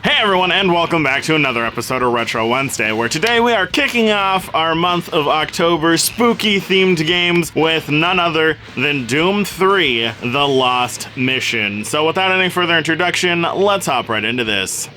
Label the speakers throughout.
Speaker 1: Hey everyone, and welcome back to another episode of Retro Wednesday, where today we are kicking off our month of October spooky themed games with none other than Doom 3: The Lost Mission. So without any further introduction, let's hop right into this.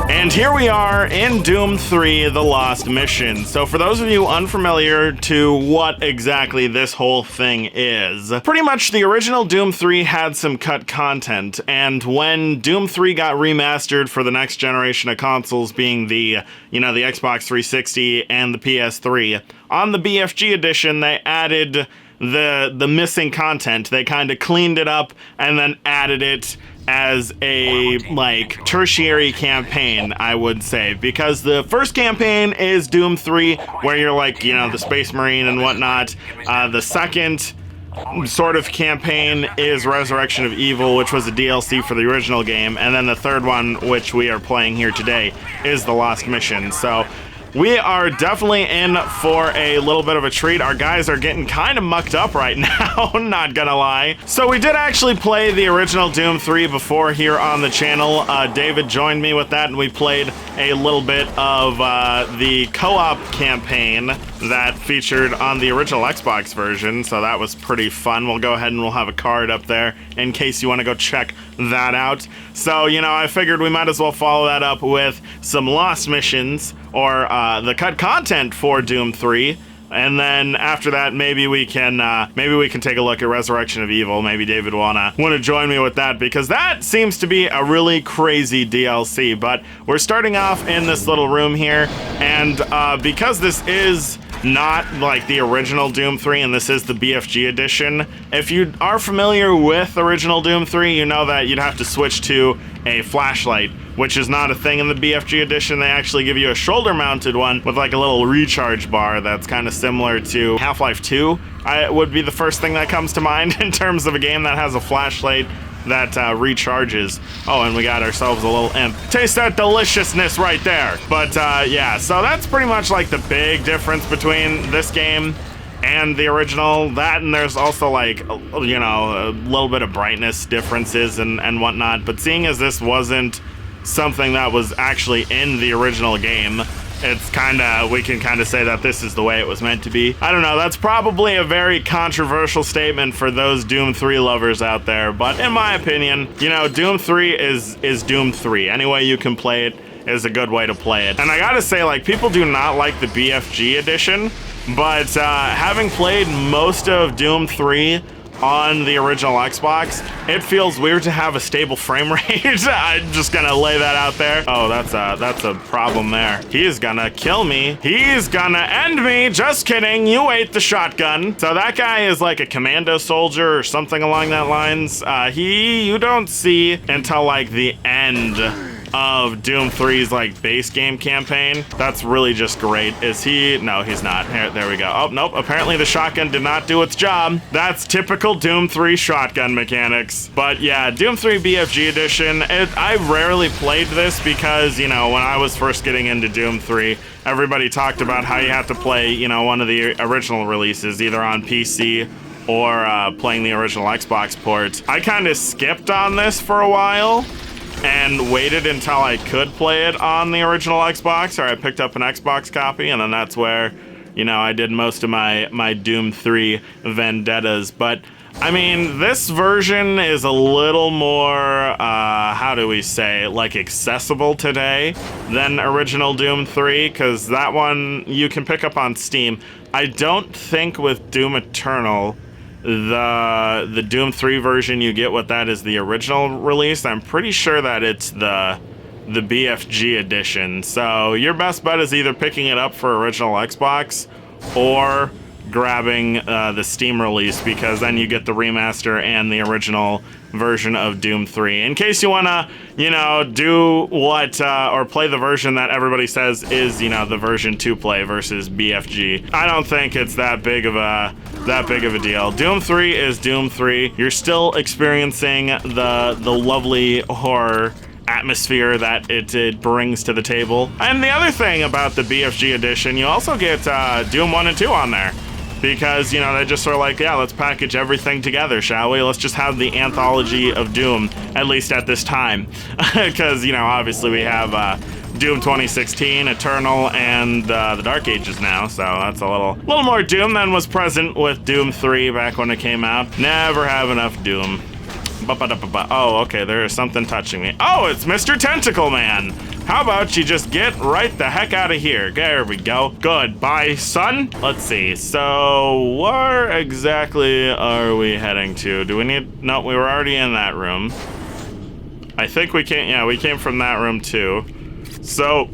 Speaker 1: And here we are in Doom 3: The Lost Mission. So for those of you unfamiliar to what exactly this whole thing is, pretty much the original Doom 3 had some cut content, and when Doom 3 got remastered for the next generation of consoles, being the Xbox 360 and the PS3, on the BFG edition they added the missing content. They kind of cleaned it up and then added it as a tertiary campaign, I would say, because the first campaign is Doom 3, where you're the Space Marine and whatnot. The second sort of campaign is Resurrection of Evil, which was a DLC for the original game, and then the third one, which we are playing here today, is The Lost Mission. So we are definitely in for a little bit of a treat. Our guys are getting kind of mucked up right now, not gonna lie. So we did actually play the original Doom 3 before here on the channel. David joined me with that, and we played a little bit of the co-op campaign that featured on the original Xbox version, so that was pretty fun. We'll go ahead and we'll have a card up there in case you want to go check that out. So, I figured we might as well follow that up with some Lost Missions, or the cut content for Doom 3, and then after that maybe we can take a look at Resurrection of Evil. Maybe David wanna join me with that, because that seems to be a really crazy DLC. But we're starting off in this little room here, and because this is not like the original Doom 3 and this is the BFG edition, if you are familiar with original Doom 3, you know that you'd have to switch to a flashlight, which is not a thing in the BFG edition. They actually give you a shoulder-mounted one with like a little recharge bar that's kind of similar to Half-Life 2. It would be the first thing that comes to mind in terms of a game that has a flashlight that recharges. Oh, and we got ourselves a little imp. Taste that deliciousness right there. But yeah, so that's pretty much like the big difference between this game and the original. That, and there's also a little bit of brightness differences and whatnot. But seeing as this wasn't something that was actually in the original game, we can kind of say that this is the way it was meant to be. I don't know, that's probably a very controversial statement for those Doom 3 lovers out there, but in my opinion, Doom 3 is Doom 3. Any way you can play it is a good way to play it. And I gotta say, people do not like the BFG edition, but having played most of Doom 3 on the original Xbox, it feels weird to have a stable frame rate. I'm just gonna lay that out there. Oh, that's a problem there. He's gonna kill me. He's gonna end me. Just kidding. You ate the shotgun. So that guy is like a commando soldier or something along that lines. You don't see until the end of Doom 3's base game campaign. That's really just great. Is he? No, he's not. There we go. Oh, nope. Apparently the shotgun did not do its job. That's typical Doom 3 shotgun mechanics. But yeah, Doom 3 BFG edition, I rarely played this because, when I was first getting into Doom 3, everybody talked about how you have to play, one of the original releases, either on PC or playing the original Xbox port. I kind of skipped on this for a while and waited until I could play it on the original Xbox, or I picked up an Xbox copy, and then that's where, I did most of my Doom 3 vendettas. But, I mean, this version is a little more, how do we say, accessible today than original Doom 3, because that one you can pick up on Steam. I don't think with Doom Eternal, the Doom 3 version you get with that is the original release. I'm pretty sure that it's the BFG edition. So your best bet is either picking it up for original Xbox or grabbing the Steam release, because then you get the remaster and the original version of Doom 3. In case you wanna, do what or play the version that everybody says is, the version to play versus BFG. I don't think it's that big of a deal. Doom 3 is Doom 3. You're still experiencing the lovely horror atmosphere that it brings to the table. And the other thing about the BFG edition, you also get Doom 1 and 2 on there. because, you know, they just sort of like, yeah, let's package everything together, shall we? Let's just have the anthology of Doom, at least at this time. Because, you know, obviously we have Doom 2016, Eternal, and the Dark Ages now, so that's a little more Doom than was present with Doom 3 back when it came out. Never have enough Doom. Oh, okay, there is something touching me. Oh, it's Mr. Tentacle Man. How about you just get right the heck out of here? There we go. Good. Bye, son. Let's see. So, where exactly are we heading to? Do we need... No, we were already in that room. I think we came... Yeah, we came from that room, too. So,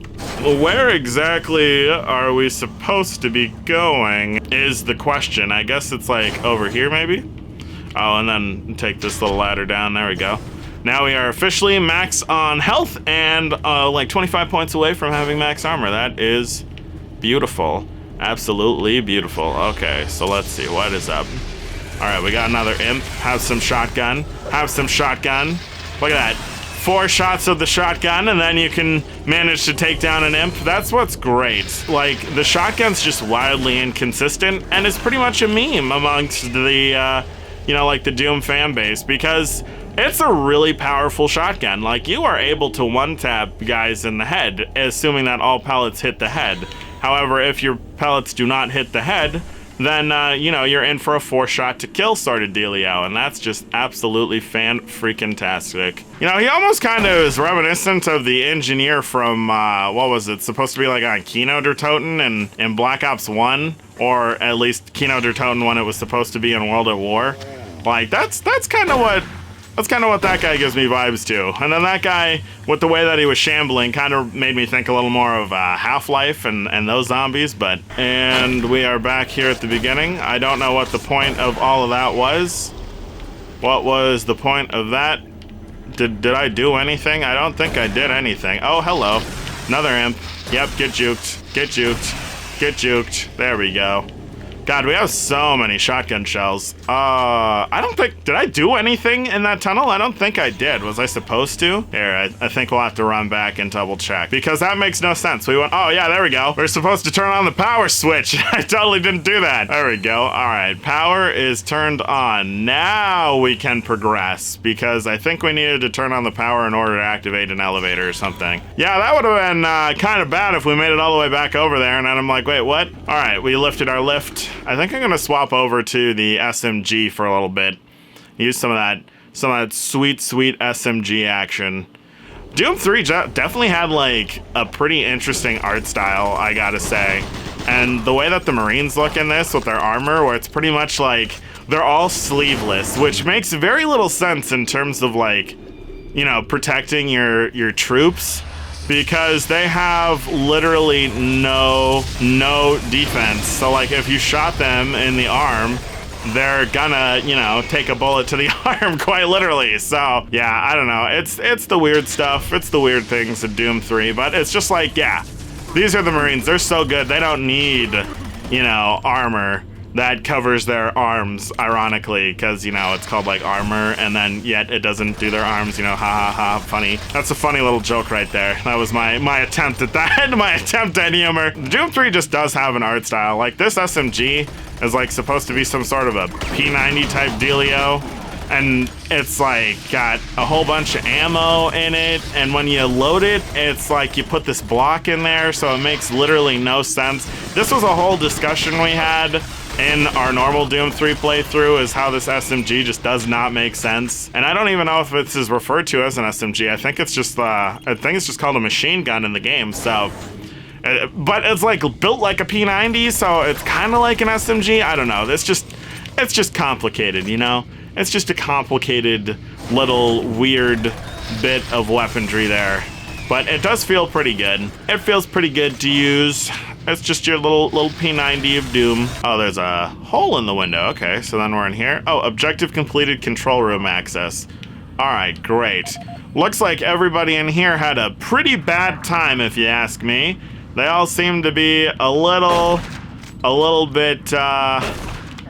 Speaker 1: where exactly are we supposed to be going is the question. I guess it's like over here, maybe? Oh, and then take this little ladder down. There we go. Now we are officially max on health and like 25 points away from having max armor. That is beautiful. Absolutely beautiful. Okay, so let's see. What is up? All right, we got another imp. Have some shotgun. Have some shotgun. Look at that. 4 shots of the shotgun, and then you can manage to take down an imp. That's what's great. Like, the shotgun's just wildly inconsistent, and it's pretty much a meme amongst the, you know, like the Doom fan base, because it's a really powerful shotgun. Like, you are able to one-tap guys in the head, assuming that all pellets hit the head. However, if your pellets do not hit the head, then, you know, you're in for a 4-shot to kill sort of dealio, and that's just absolutely fan-freaking-tastic. You know, he almost kind of is reminiscent of the engineer from, what was it, supposed to be like on Kino der Toten in Black Ops 1, or at least Kino der Toten when it was supposed to be in World at War. Like, that's kind of what... That's kind of what that guy gives me vibes to. And then that guy, with the way that he was shambling, kind of made me think a little more of Half-Life and those zombies, but... And we are back here at the beginning. I don't know what the point of all of that was. What was the point of that? Did I do anything? I don't think I did anything. Oh, hello. Another imp. Yep, get juked. Get juked. Get juked. There we go. God, we have so many shotgun shells. I don't think... Did I do anything in that tunnel? I don't think I did. Was I supposed to? Here, I think we'll have to run back and double check. Because that makes no sense. We went... Oh, yeah, there we go. We're supposed to turn on the power switch. I totally didn't do that. There we go. All right, power is turned on. Now we can progress. Because I think we needed to turn on the power in order to activate an elevator or something. Yeah, that would have been kind of bad if we made it all the way back over there. And then I'm like, wait, what? All right, we lifted our lift. I think I'm gonna swap over to the SMG for a little bit. Use some of that sweet SMG action. Doom 3 definitely had like a pretty interesting art style, I gotta say. And the way that the Marines look in this with their armor, where it's pretty much like they're all sleeveless, which makes very little sense in terms of like, you know, protecting your troops. Because they have literally no defense. So like if you shot them in the arm, they're gonna, you know, take a bullet to the arm quite literally. So yeah, I don't know. It's the weird stuff. It's the weird things of Doom 3, but it's just like, yeah, these are the Marines. They're so good. They don't need, you know, armor that covers their arms, ironically, because, you know, it's called, like, armor, and then yet it doesn't do their arms, you know, ha ha ha, funny. That's a funny little joke right there. That was my attempt at that, my attempt at humor. Doom 3 just does have an art style. Like, this SMG is, like, supposed to be some sort of a P90 type dealio, and it's, like, got a whole bunch of ammo in it, and when you load it, it's like you put this block in there, so it makes literally no sense. This was a whole discussion we had in our normal Doom 3 playthrough, is how this SMG just does not make sense. And I don't even know if this is referred to as an SMG. I think it's just called a machine gun in the game, so... But it's like built like a P90, so it's kind of like an SMG. I don't know. It's just complicated, you know? It's just a complicated little weird bit of weaponry there. But it does feel pretty good. It feels pretty good to use. It's just your little P90 of Doom. Oh, there's a hole in the window. Okay, so then we're in here. Oh, objective completed, control room access. All right, great. Looks like everybody in here had a pretty bad time, if you ask me. They all seem to be a little bit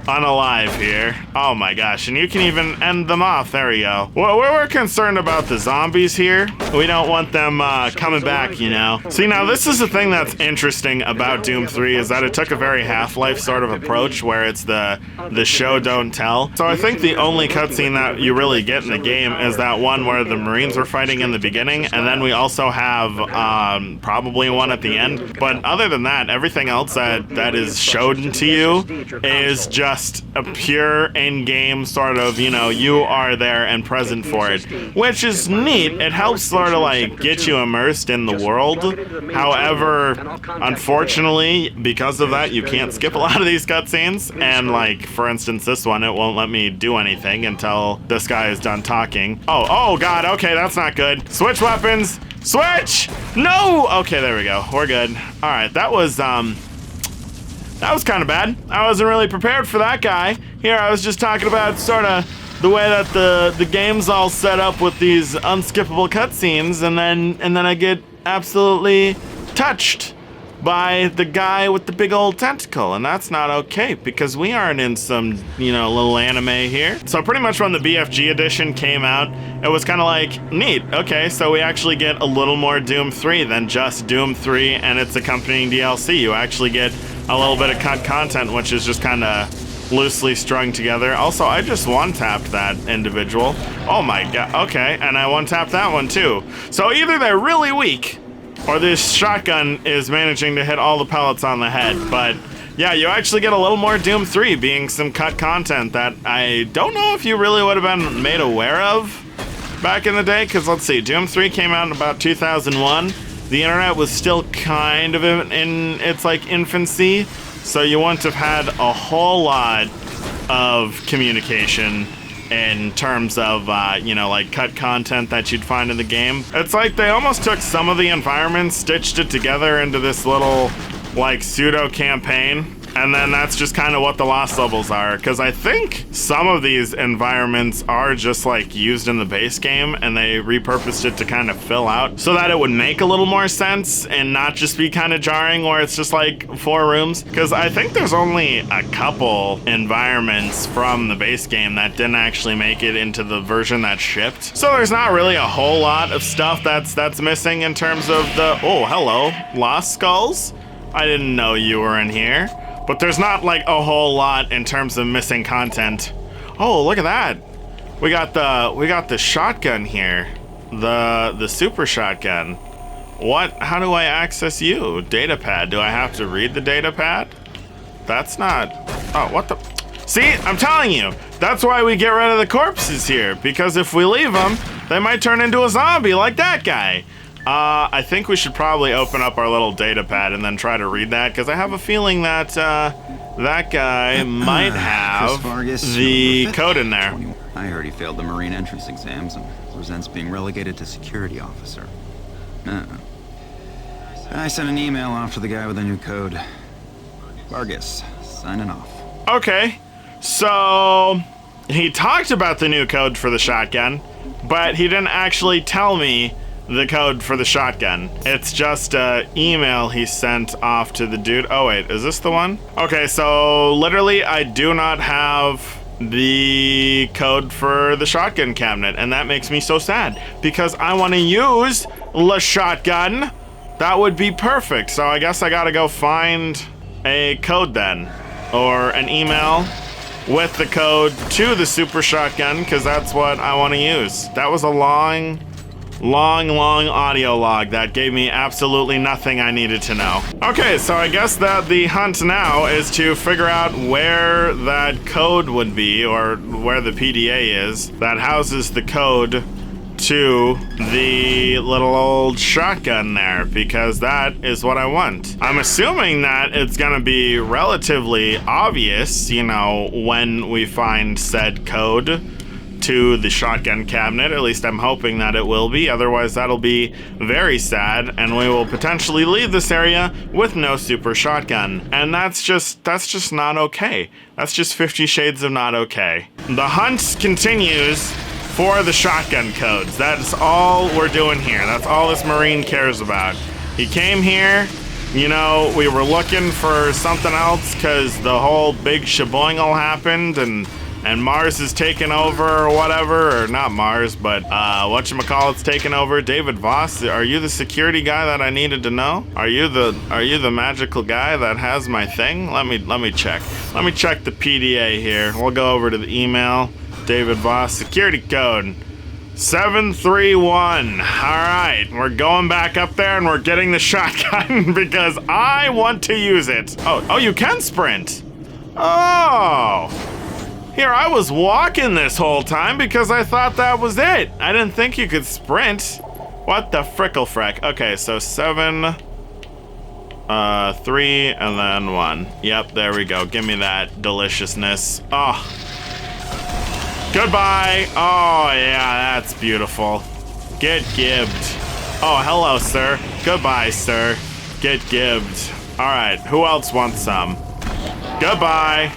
Speaker 1: unalive here. Oh my gosh, and you can even end them off. There we go. Well, we're concerned about the zombies here. We don't want them coming back, you know. See, now this is the thing that's interesting about Doom 3 is that it took a very Half-Life sort of approach where it's the show don't tell. So I think the only cutscene that you really get in the game is that one where the Marines were fighting in the beginning, and then we also have probably one at the end. But other than that, everything else that is shown to you is just a pure in-game sort of, you know, you are there and present for it, which is neat. It helps sort of like get you immersed in the world. However, unfortunately, because of that, you can't skip a lot of these cutscenes. And like, for instance, this one, it won't let me do anything until this guy is done talking. Oh God, okay, that's not good. Switch weapons, switch! No! Okay, there we go, we're good. All right, that was kind of bad. I wasn't really prepared for that guy. Here, I was just talking about sort of the way that the game's all set up with these unskippable cutscenes, and then I get absolutely touched by the guy with the big old tentacle, and that's not okay because we aren't in some, you know, little anime here. So pretty much when the BFG edition came out, it was kind of like, neat, okay, so we actually get a little more Doom 3 than just Doom 3 and its accompanying DLC. You actually get a little bit of cut content, which is just kind of loosely strung together. Also, I just one-tapped that individual. Oh my god, okay, and I one-tapped that one too. So either they're really weak, or this shotgun is managing to hit all the pellets on the head. But yeah, you actually get a little more Doom 3 being some cut content that I don't know if you really would have been made aware of back in the day, because let's see, Doom 3 came out in about 2001. The internet was still kind of in its like infancy, so you wouldn't have had a whole lot of communication in terms of, you know, like cut content that you'd find in the game. It's like they almost took some of the environments, stitched it together into this little like pseudo campaign. And then that's just kind of what the lost levels are, because I think some of these environments are just like used in the base game and they repurposed it to kind of fill out so that it would make a little more sense and not just be kind of jarring where it's just like 4 rooms. Because I think there's only a couple environments from the base game that didn't actually make it into the version that shipped. So there's not really a whole lot of stuff that's missing in terms of the, oh, hello, Lost Skulls. I didn't know you were in here. But there's not like a whole lot in terms of missing content. Oh, look at that. We got the shotgun here. The super shotgun. What? How do I access you? Datapad. Do I have to read the datapad? That's not... Oh, what the... See, I'm telling you. That's why we get rid of the corpses here. Because if we leave them, they might turn into a zombie like that guy. I think we should probably open up our little datapad and then try to read that, because I have a feeling that that guy might have the code in there.
Speaker 2: I heard he failed the Marine entrance exams and resents being relegated to security officer. I sent an email off to the guy with the new code. Vargas, signing off.
Speaker 1: Okay, so he talked about the new code for the shotgun, but he didn't actually tell me the code for the shotgun. It's just an email he sent off to the dude. Oh wait, is this the one? Okay, so literally I do not have the code for the shotgun cabinet, and that makes me so sad because I want to use the shotgun. That would be perfect. So I guess I gotta go find a code then, or an email with the code to the super shotgun, because that's what I want to use. That was a long audio log that gave me absolutely nothing I needed to know. Okay, so I guess that the hunt now is to figure out where that code would be, or where the PDA is that houses the code to the little old shotgun there, because that is what I want. I'm assuming that it's gonna be relatively obvious, you know, when we find said code to the shotgun cabinet. At least I'm hoping that it will be. Otherwise, that'll be very sad, and we will potentially leave this area with no super shotgun. And that's just not okay. That's just 50 Shades of not okay. The hunt continues for the shotgun codes. That's all we're doing here. That's all this Marine cares about. He came here, You know, we were looking for something else because the whole big shaboingle happened and Mars is taking over or whatever, or not Mars, but whatchamacallit's taking over. David Voss, are you the security guy that I needed to know? Are you the magical guy that has my thing? Let me check. Let me check the PDA here. We'll go over to the email. David Voss, security code 731. All right, we're going back up there and we're getting the shotgun because I want to use it. Oh, you can sprint. Oh. Here, I was walking this whole time because I thought that was it. I didn't think you could sprint. What the frickle frack? Okay, so 7, 3, and then 1. Yep, there we go. Give me that deliciousness. Oh. Goodbye. Oh, yeah, that's beautiful. Get gibbed. Oh, hello, sir. Goodbye, sir. Get gibbed. All right, who else wants some? Goodbye.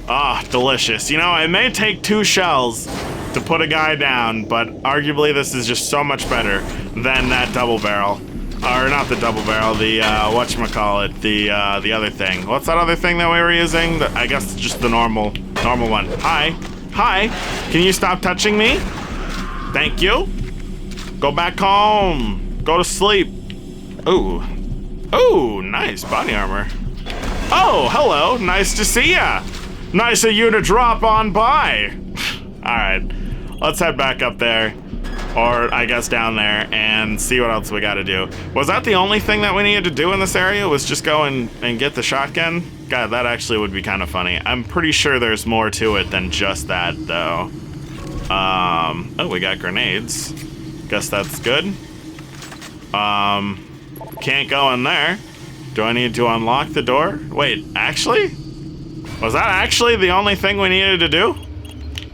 Speaker 1: Ah, delicious. You know, it may take 2 shells to put a guy down, but arguably this is just so much better than that double barrel. Or not the double barrel, the, whatchamacallit, the other thing. What's that other thing that we were using? I guess just the normal one. Hi. Hi. Can you stop touching me? Thank you. Go back home. Go to sleep. Ooh. Ooh, nice body armor. Oh, hello. Nice to see ya. Nice of you to drop on by. All right, let's head back up there, or I guess down there, and see what else we got to do. Was that the only thing that we needed to do in this area? Was just go and get the shotgun? God, that actually would be kind of funny. I'm pretty sure there's more to it than just that, though. Oh, we got grenades. Guess that's good. Can't go in there. Do I need to unlock the door? Wait, actually? Was that actually the only thing we needed to do?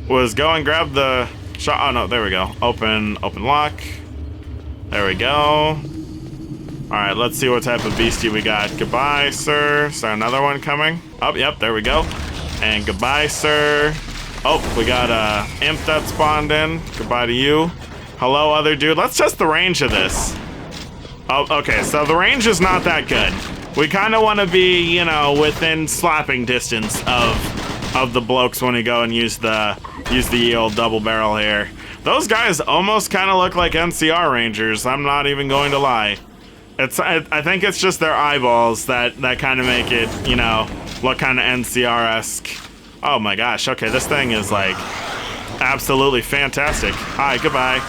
Speaker 1: Was go and grab the shot? Oh no, there we go. Open lock. There we go. All right, let's see what type of beastie we got. Goodbye, sir. Is there another one coming? Oh, yep, there we go. And goodbye, sir. Oh, we got a imp that spawned in. Goodbye to you. Hello, other dude. Let's test the range of this. Oh, okay, so the range is not that good. We kind of want to be, you know, within slapping distance of the blokes when we go and use the old double barrel here. Those guys almost kind of look like NCR Rangers. I'm not even going to lie. I think it's just their eyeballs that kind of make it, you know, look kind of NCR-esque. Oh my gosh. Okay, this thing is like absolutely fantastic. Hi, goodbye.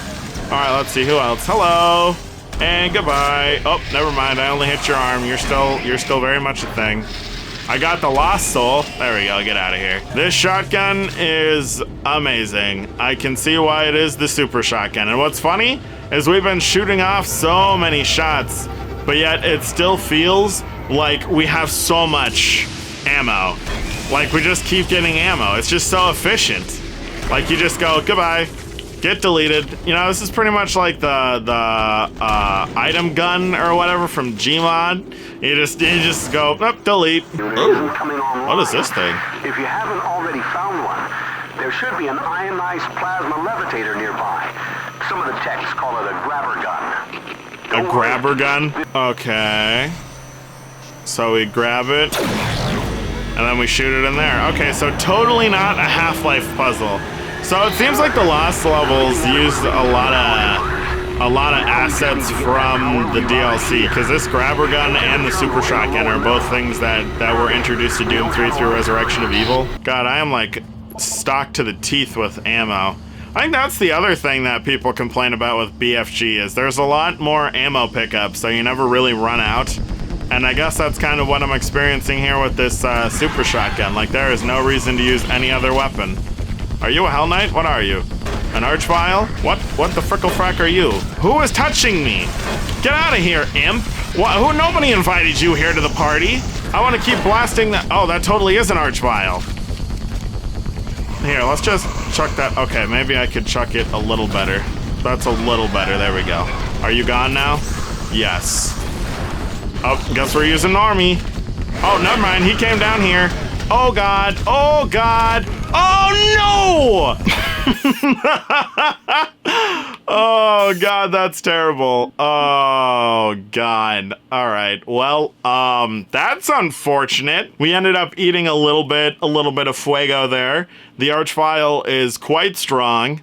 Speaker 1: All right, let's see who else. Hello. And goodbye. Oh, never mind. I only hit your arm. You're still very much a thing. I got the lost soul. There we go. Get out of here. This shotgun is amazing. I can see why it is the super shotgun. And what's funny is we've been shooting off so many shots, but yet it still feels like we have so much ammo. Like we just keep getting ammo. It's just so efficient. Like you just go, goodbye. Get deleted. You know, this is pretty much like the item gun or whatever from Gmod. You just go, nope, delete. Ooh, what is this thing?
Speaker 3: If you haven't already found one, there should be an ionized plasma levitator nearby. Some of the techs call it a grabber gun.
Speaker 1: A grabber gun? Okay. So we grab it, and then we shoot it in there. Okay, so totally not a Half-Life puzzle. So it seems like the Lost levels used a lot of assets from the DLC, because this grabber gun and the super shotgun are both things that were introduced to Doom 3 through Resurrection of Evil. God, I am like stocked to the teeth with ammo. I think that's the other thing that people complain about with BFG is there's a lot more ammo pickup, so you never really run out. And I guess that's kind of what I'm experiencing here with this super shotgun. Like there is no reason to use any other weapon. Are you a Hell Knight? What are you? An Archvile? What the frickle frack are you? Who is touching me? Get out of here, imp! Who? Nobody invited you here to the party. I want to keep blasting that. Oh, that totally is an Archvile. Here, let's just chuck that. Okay, maybe I could chuck it a little better. That's a little better. There we go. Are you gone now? Yes. Oh, guess we're using Normie. Oh, never mind. He came down here. Oh, God. Oh, God. Oh, no! Oh god, that's terrible. Oh god. All right. Well, that's unfortunate. We ended up eating a little bit of fuego there. The Archvile is quite strong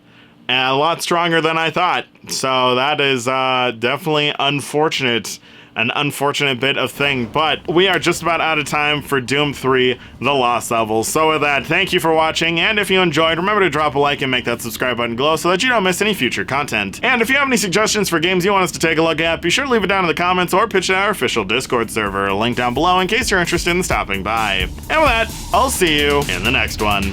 Speaker 1: and a lot stronger than I thought. So that is definitely unfortunate. An unfortunate bit of thing, but we are just about out of time for Doom 3, The Lost Levels. So with that, thank you for watching, and if you enjoyed, remember to drop a like and make that subscribe button glow so that you don't miss any future content. And if you have any suggestions for games you want us to take a look at, be sure to leave it down in the comments or pitch it at our official Discord server, link down below in case you're interested in stopping by. And with that, I'll see you in the next one.